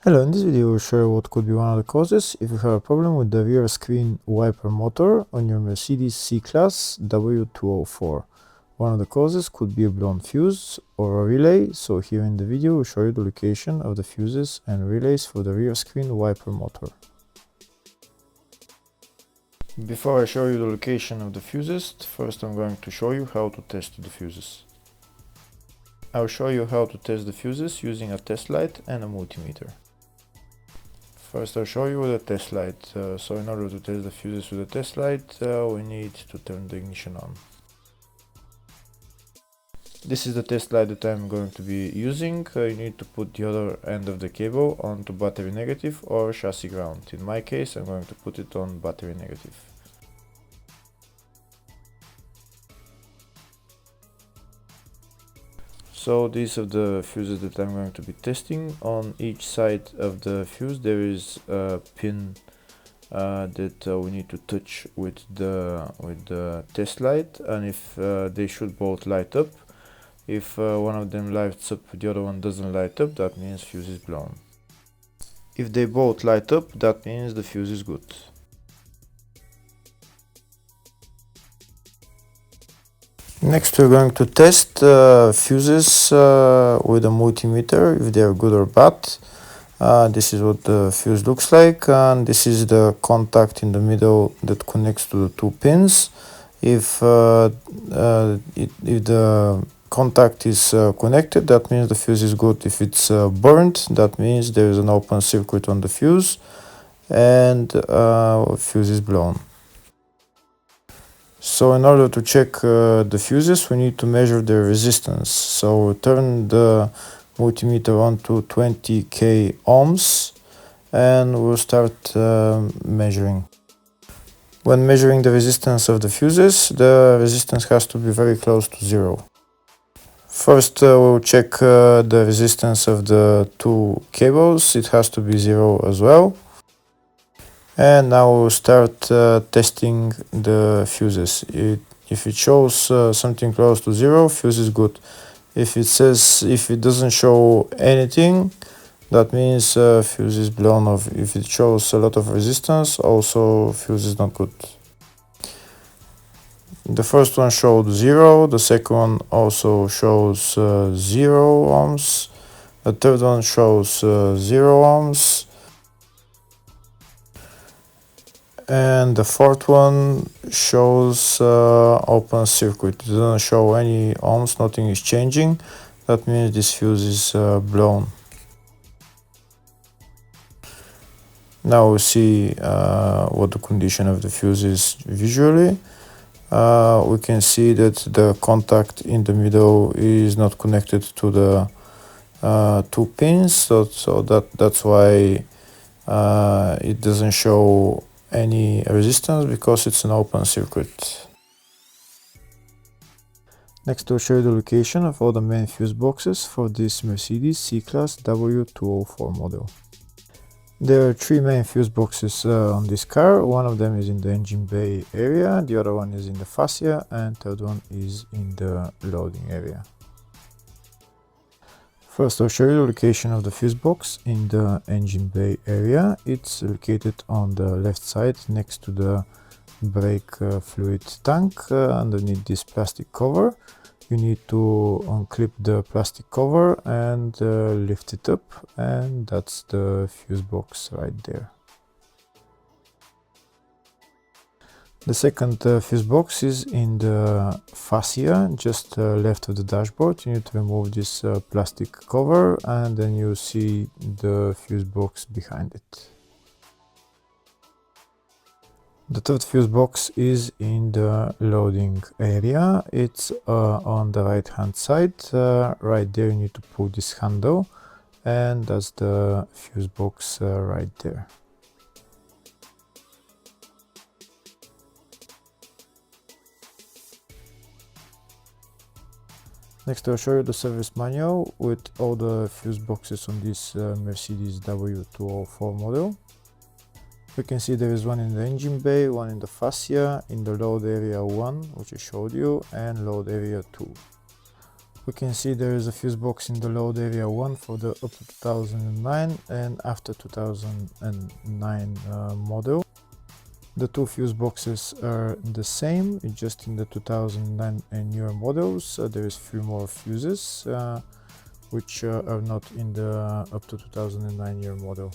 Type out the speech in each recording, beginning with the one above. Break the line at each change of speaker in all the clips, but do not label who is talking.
Hello, in this video we'll show you what could be one of the causes if you have a problem with the rear screen wiper motor on your Mercedes C-Class W204. One of the causes could be a blown fuse or a relay, so here in the video we'll show you the location of the fuses and relays for the rear screen wiper motor. Before I show you the location of the fuses, first I'm going to show you how to test the fuses. I'll show you how to test the fuses using a test light and a multimeter. First I'll show you with a test light. So in order to test the fuses with a test light, we need to turn the ignition on. This is the test light that I'm going to be using. You need to put the other end of the cable onto battery negative or chassis ground. In my case I'm going to put it on battery negative. So these are the fuses that I'm going to be testing. On each side of the fuse there is a pin that we need to touch with the test light, and if they should both light up. If one of them lights up, the other one doesn't light up, that means fuse is blown. If they both light up, that means the fuse is good. Next we're going to test fuses with a multimeter, if they are good or bad. This is what the fuse looks like, and this is the contact in the middle that connects to the two pins. If the contact is connected, that means the fuse is good. If it's burnt, that means there is an open circuit on the fuse and fuse is blown. So in order to check the fuses, we need to measure their resistance. So we'll turn the multimeter on to 20k ohms and we'll start measuring. When measuring the resistance of the fuses, the resistance has to be very close to zero. First we'll check the resistance of the two cables. It has to be zero as well. And now we'll start testing the fuses. If it shows something close to zero, fuse is good. If it doesn't show anything, that means fuse is blown off. If it shows a lot of resistance, also fuse is not good. The first one showed 0, the second one also shows 0 ohms, the third one shows 0 ohms, and the fourth one shows open circuit. It doesn't show any ohms, nothing is changing. That means this fuse is blown. Now we'll see what the condition of the fuse is visually. We can see that the contact in the middle is not connected to the two pins, so that's why it doesn't show any resistance, because it's an open circuit. Next we'll show you the location of all the main fuse boxes for this Mercedes C-Class W204 model. There are three main fuse boxes on this car. One of them is in the engine bay area, the other one is in the fascia, and third one is in the loading area. First I'll show you the location of the fuse box in the engine bay area. It's located on the left side next to the brake fluid tank, underneath this plastic cover. You need to unclip the plastic cover and lift it up, and that's the fuse box right there. The second fuse box is in the fascia, just left of the dashboard. You need to remove this plastic cover, and then you see the fuse box behind it. The third fuse box is in the loading area. It's on the right hand side. Right there you need to pull this handle, and that's the fuse box right there. Next I'll show you the service manual with all the fuse boxes on this Mercedes W204 model. We can see there is one in the engine bay, one in the fascia, in the load area 1, which I showed you, and load area 2. We can see there is a fuse box in the load area 1 for the up to 2009 and after 2009 model. The two fuse boxes are the same, it's just in the 2009 and newer models there is few more fuses which are not in the up to 2009 year model.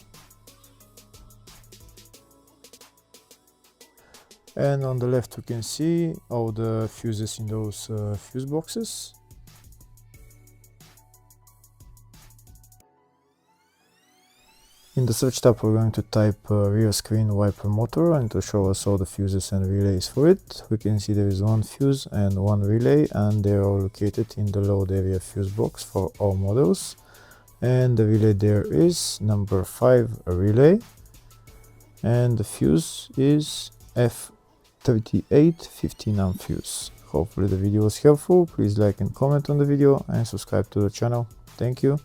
And on the left we can see all the fuses in those fuse boxes. In the search tab we're going to type rear screen wiper motor and to show us all the fuses and relays for it. We can see there is one fuse and one relay and they are all located in the load area fuse box for all models. And the relay there is number 5 relay and the fuse is F38 15 amp fuse. Hopefully the video was helpful. Please like and comment on the video and subscribe to the channel. Thank you.